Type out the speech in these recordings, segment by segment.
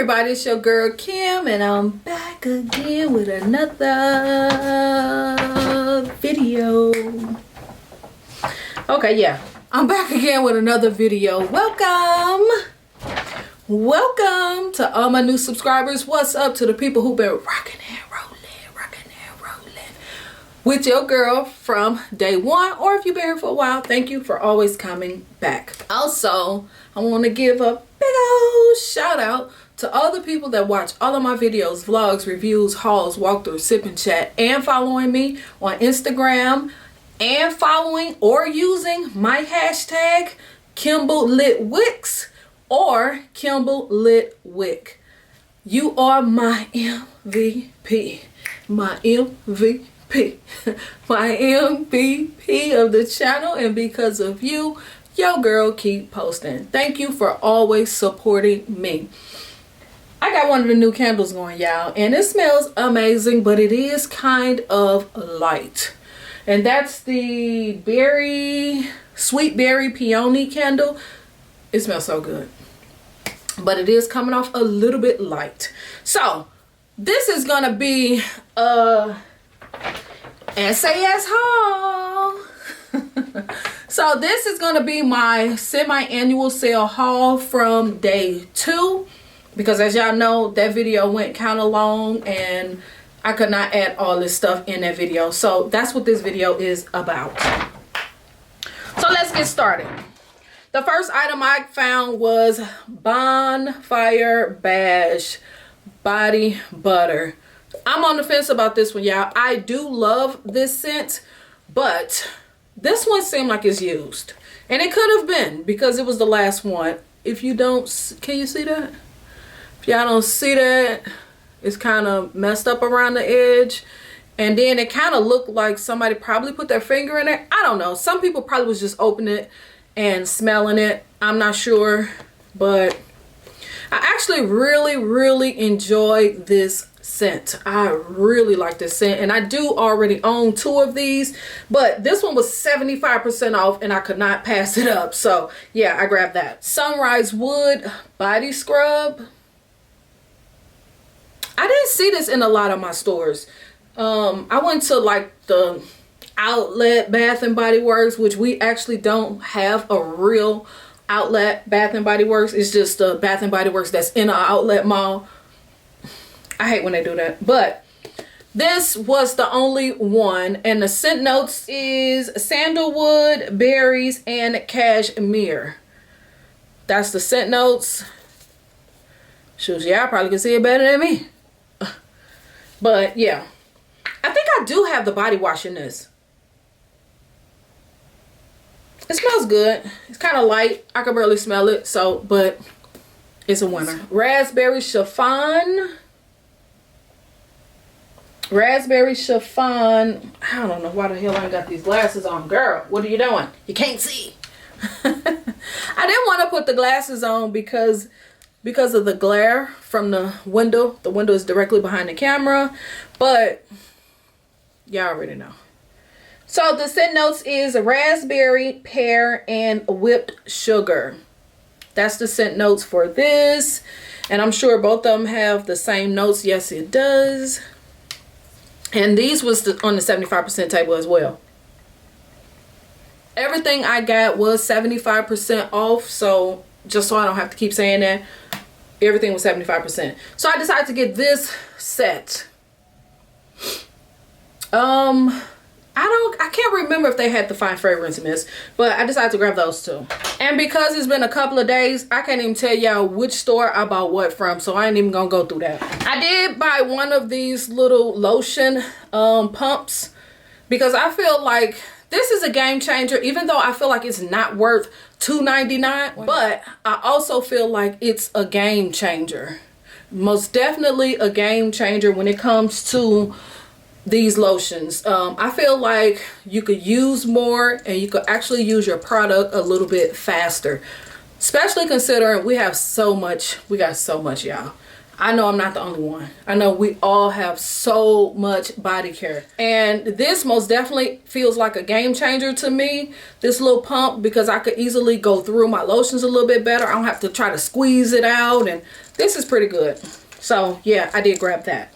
everybody, it's your girl Kim, and I'm back again with another video. Okay, yeah, I'm back again with another video. Welcome to all my new subscribers. What's up to the people who've been rocking and rolling with your girl from day one, or if you've been here for a while, thank you for always coming back. Also, I want to give a big old shout out to all the people that watch all of my videos, vlogs, reviews, hauls, walkthroughs, sip and chat, and following me on Instagram, and following or using my hashtag KimbleLitWicks or KimbleLitWick. You are my MVP, my MVP, my MVP of the channel, and because of you, your girl keep posting. Thank you for always supporting me. I got one of the new candles going, y'all, and it smells amazing, but it is kind of light. And that's the sweet berry peony candle. It smells so good, but it is coming off a little bit light. So this is gonna be a SAS haul. So this is gonna be my semi-annual sale haul from day 2. Because as y'all know, that video went kind of long and I could not add all this stuff in that video. So that's what this video is about. So let's get started. The first item I found was Bonfire Bash Body Butter. I'm on the fence about this one, y'all. I do love this scent, but this one seemed like it's used. And it could have been because it was the last one. If you don't, can you see that? If y'all don't see that, it's kind of messed up around the edge. And then it kind of looked like somebody probably put their finger in it. I don't know. Some people probably was just opening it and smelling it. I'm not sure. But I actually really enjoy this scent. I really like this scent. And I do already own 2 of these. But this one was 75% off and I could not pass it up. So yeah, I grabbed that. Sunrise Wood Body Scrub. I didn't see this in a lot of my stores. I went to like the outlet Bath and Body Works, which we actually don't have a real outlet Bath and Body Works. It's just a Bath and Body Works that's in an outlet mall. I hate when they do that. But this was the only one. And the scent notes is sandalwood, berries, and cashmere. That's the scent notes. Shoot, yeah, I probably can see it better than me. But yeah, I think I do have the body wash in this. It smells good. It's kind of light. I can barely smell it. So, but it's a winner. Raspberry chiffon. Raspberry chiffon. I don't know why the hell I got these glasses on. Girl, what are you doing? You can't see. I didn't want to put the glasses on because of the glare from the window. The window is directly behind the camera, but y'all already know. So the scent notes is raspberry, pear, and whipped sugar. That's the scent notes for this. And I'm sure both of them have the same notes. Yes, it does. And these was on the 75% table as well. Everything I got was 75% off. So just so I don't have to keep saying that, everything was 75%. So I decided to get this set. I can't remember if they had the fine fragrance mist, but I decided to grab those 2. And because it's been a couple of days, I can't even tell y'all which store I bought what from, so I ain't even gonna go through that. I did buy one of these little lotion pumps because I feel like this is a game changer, even though I feel like it's not worth $2.99, but I also feel like it's a game changer. Most definitely a game changer when it comes to these lotions. I feel like you could use more and you could actually use your product a little bit faster, especially considering we got so much, y'all. I know I'm not the only one. I know we all have so much body care. And this most definitely feels like a game changer to me, this little pump, because I could easily go through my lotions a little bit better. I don't have to try to squeeze it out, and this is pretty good. So yeah, I did grab that.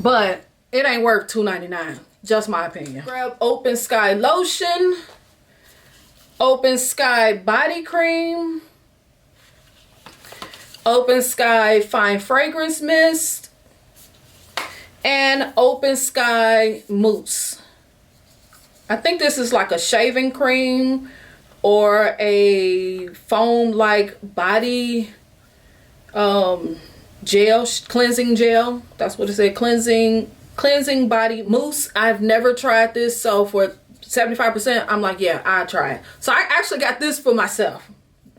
But it ain't worth $2.99, just my opinion. Grab Open Sky lotion, Open Sky body cream, Open Sky fine fragrance mist, and Open Sky mousse. I think this is like a shaving cream or a foam like body gel, cleansing gel. That's what it said, cleansing body mousse. I've never tried this, so for 75% I'm like, yeah, I'll try it. So I actually got this for myself.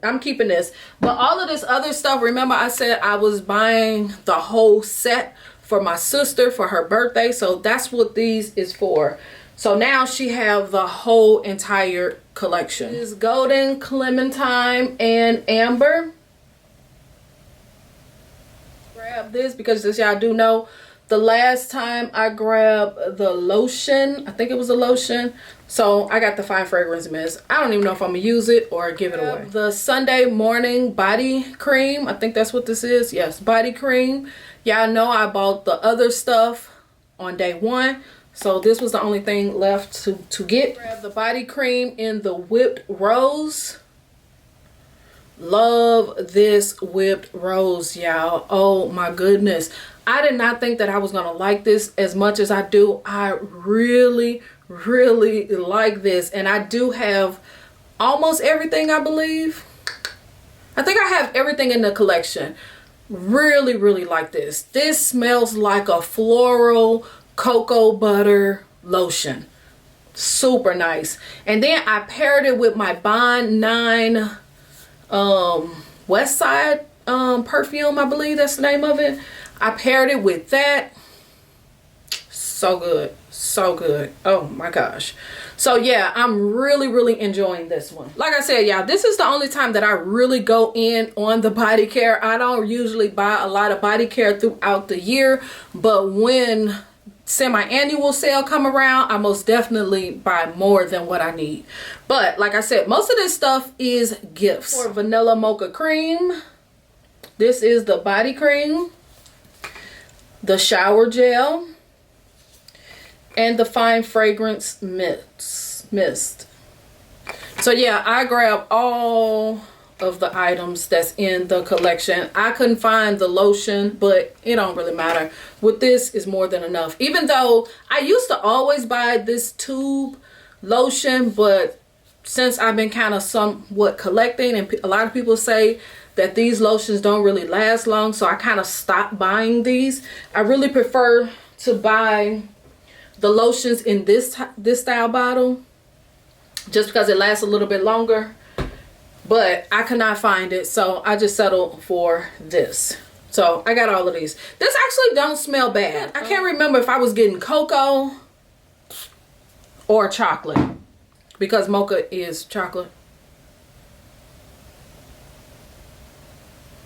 I'm keeping this. But all of this other stuff, remember I said I was buying the whole set for my sister for her birthday, so that's what these is for. So now she have the whole entire collection. This is Golden, Clementine, and Amber. Grab this because, as y'all do know, the last time I grabbed the lotion, I think it was a lotion, so I got the fine fragrance mist. I don't even know if I'm gonna use it or give it away. The Sunday morning body cream, I think that's what this is. Yes, body cream. Y'all know I bought the other stuff on day one, so this was the only thing left to get. Grab the body cream in the whipped rose. Love this whipped rose, y'all. Oh my goodness. I did not think that I was gonna like this as much as I do. I really like this, and I do have almost everything, I believe. I think I have everything in the collection. Really like this. This smells like a floral cocoa butter lotion. Super nice. And then I paired it with my Bond 9 West Side perfume, I believe that's the name of it. I paired it with that. So good, so good. Oh my gosh. So yeah, I'm really enjoying this one. Like I said, y'all, this is the only time that I really go in on the body care. I don't usually buy a lot of body care throughout the year, but when semi-annual sale come around, I most definitely buy more than what I need. But like I said, most of this stuff is gifts. For vanilla mocha cream, this is the body cream, the shower gel, and the fine fragrance mist. So yeah, I grabbed all of the items that's in the collection. I couldn't find the lotion, but it don't really matter. With this is more than enough. Even though I used to always buy this tube lotion, but since I've been kind of somewhat collecting, and a lot of people say that these lotions don't really last long, so I kind of stopped buying these. I really prefer to buy the lotions in this style bottle just because it lasts a little bit longer, but I could not find it, so I just settled for this. So I got all of these. This actually don't smell bad. I can't remember if I was getting cocoa or chocolate, because mocha is chocolate.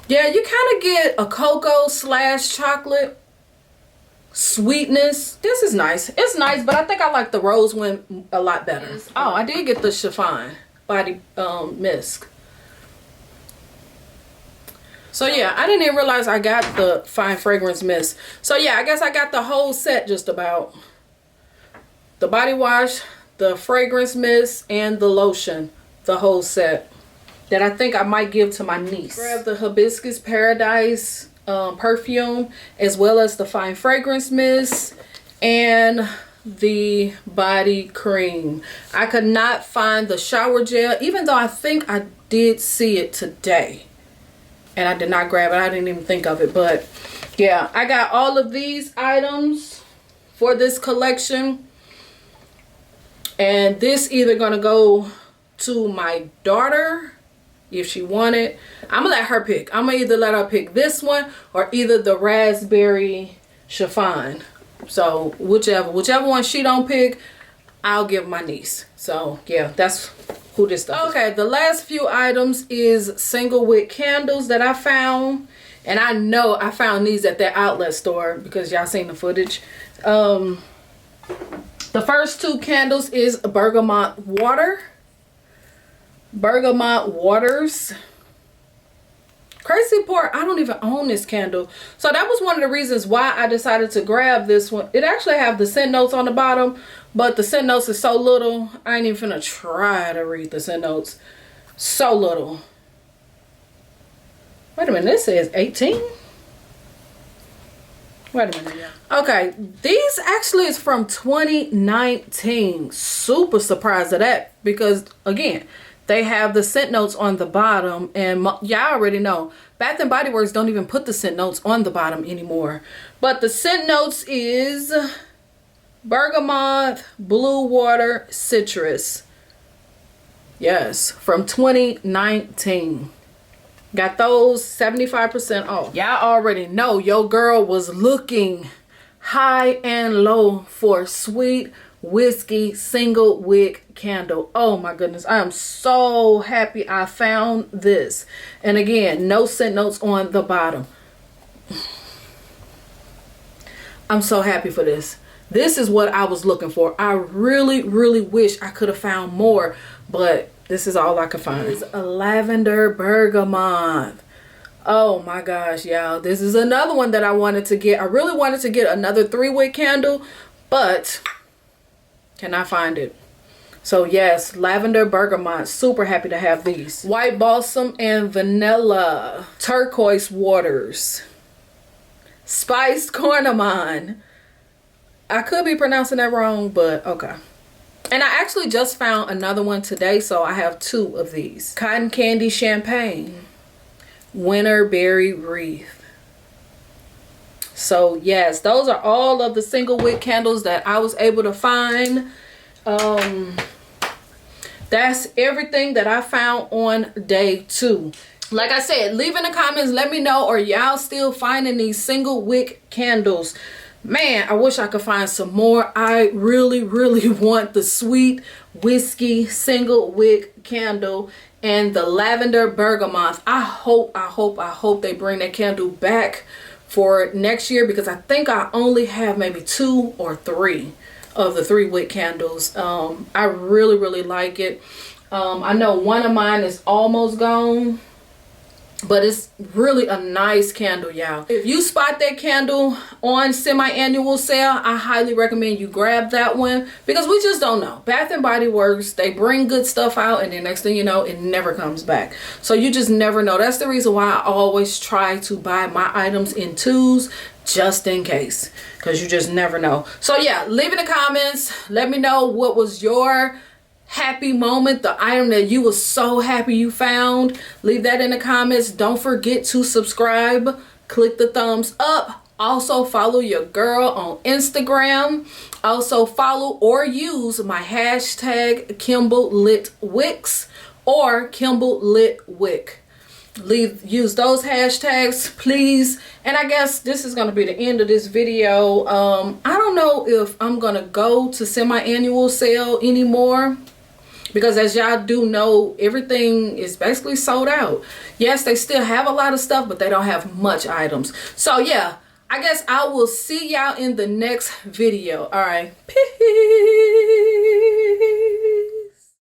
Yeah, you kind of get a cocoa / chocolate sweetness. This is nice. It's nice, but I think I like the rose one a lot better. Oh, I did get the chiffon body mist. So yeah, I didn't even realize I got the fine fragrance mist. So yeah, I guess I got the whole set just about. The body wash, the fragrance mist, and the lotion. The whole set. That I think I might give to my niece. Grab the Hibiscus Paradise perfume, as well as the fine fragrance mist and the body cream. I could not find the shower gel, even though I think I did see it today, and I did not grab it. I didn't even think of it. But yeah, I got all of these items for this collection, and this either gonna go to my daughter if she wanted. I'm gonna let her pick. I'm gonna either let her pick this one or either the raspberry chiffon. So whichever one she don't pick, I'll give my niece. So yeah, that's who this stuff is. Okay, the last few items is single wick candles that I found, And I know I found these at that outlet store because y'all seen the footage. The first two candles is Bergamot Water. Bergamot Waters. Crazy part, I don't even own this candle. So that was one of the reasons why I decided to grab this one. It actually have the scent notes on the bottom, but the scent notes is so little, I ain't even finna try to read the scent notes. So little. Wait a minute, this says 18? Wait a minute, yeah. Okay, these actually is from 2019. Super surprised at that because, again, they have the scent notes on the bottom, and y'all already know Bath and Body Works don't even put the scent notes on the bottom anymore. But the scent notes is Bergamot, Blue Water, Citrus. Yes, from 2019. Got those 75% off. Y'all already know your girl was looking high and low for sweet whiskey single wick candle. Oh my goodness, I am so happy I found this. And again, no scent notes on the bottom. I'm so happy for this. This is what I was looking for. I really wish I could have found more, but this is all I could find. It's a lavender bergamot. Oh my gosh, y'all, this is another one that I wanted to get. I really wanted to get another 3-wick candle, but cannot find it. So yes, lavender bergamot, super happy to have these. White balsam and vanilla, turquoise waters, spiced cardamom. I could be pronouncing that wrong, but okay. And I actually just found another one today, so I have 2 of these. Cotton candy champagne, winter berry wreath. So yes, those are all of the single wick candles that I was able to find. That's everything that I found on day 2. Like I said, leave in the comments, let me know, are y'all still finding these single wick candles? Man, I wish I could find some more. I really want the sweet whiskey single wick candle and the lavender bergamot. I hope they bring that candle back for next year, because I think I only have maybe 2 or 3 of the 3-wick candles. I really like it. I know one of mine is almost gone, but it's really a nice candle, y'all. If you spot that candle on semi-annual sale, I highly recommend you grab that one, because we just don't know. Bath and Body Works, they bring good stuff out, and then next thing you know, it never comes back. So you just never know. That's the reason why I always try to buy my items in 2s, just in case, because you just never know. So yeah, leave in the comments, let me know what was your happy moment, the item that you were so happy you found. Leave that in the comments. Don't forget to subscribe, click the thumbs up. Also follow your girl on Instagram. Also follow or use my hashtag Kimble Lit Wicks or Kimble Lit Wick. Use those hashtags, please. And I guess this is going to be the end of this video. I don't know if I'm going to go to semi-annual sale anymore, because as y'all do know, everything is basically sold out. Yes, they still have a lot of stuff, but they don't have much items. So yeah, I guess I will see y'all in the next video. All right, peace.